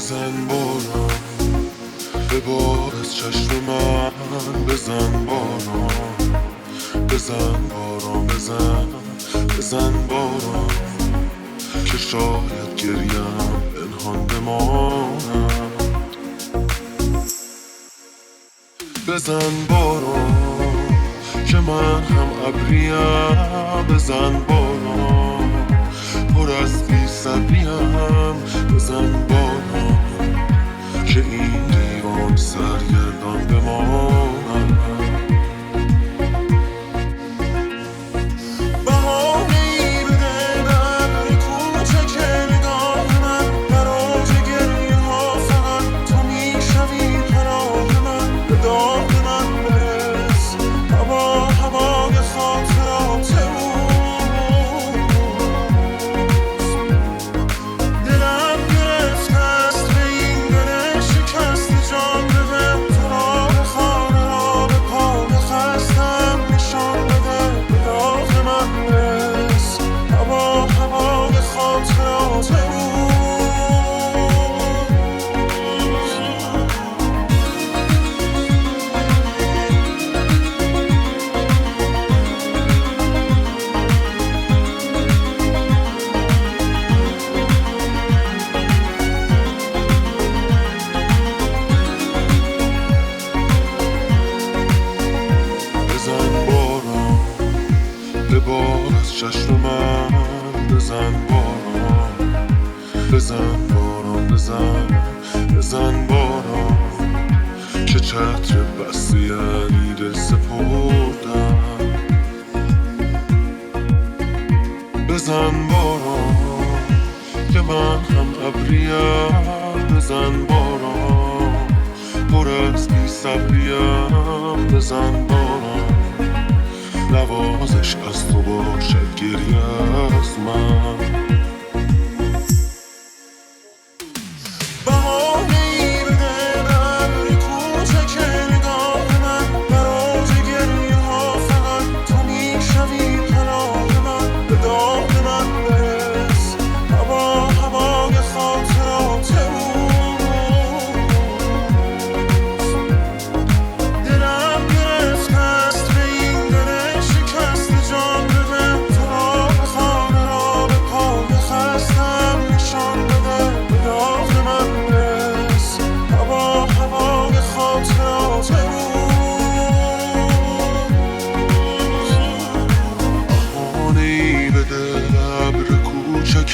بزن باران به بار از چشم من، بزن باران، بزن باران، بزن باران که شاید گریم پنهان بماند. بزن باران که من هم ابریم، بزن باران پر از بی صبریم، بزن باران که این دیوان سرگردان بماند. بهانه‌ای بده بر کوچک نگاه من، در اوج گریه‌ها فقط تو میشوی پناه من. به داغ من برس هوای خاطرات اوست. دلم گرفته است به این دل شکسته، جان بده تو را به خانه را به پا خستم نشان بده. به داغ من برس هوای خاطرات اوست. بزن باران به بار از چشم من، بزن باران، بزن باران، بزن باران که چتر بسته دل سپردم. بزن باران که من هم ابریم، بزن باران پر از بی صبریم، بزن باران نوازش از تو باشد گریه از من. بهانه‌ای بده بر کوچک نگاه من، در اوج گریه‌ها فقط تو میشوی پناه من. به داغ من برس هوای خاطرات اوست. دلم گرفته است به این دل شکسته، جان بده تو را به خانه را به پا خستم نشان بده. به داغ من برس هوای خاطرات اوست. بهانه‌ای بده ابر کوچک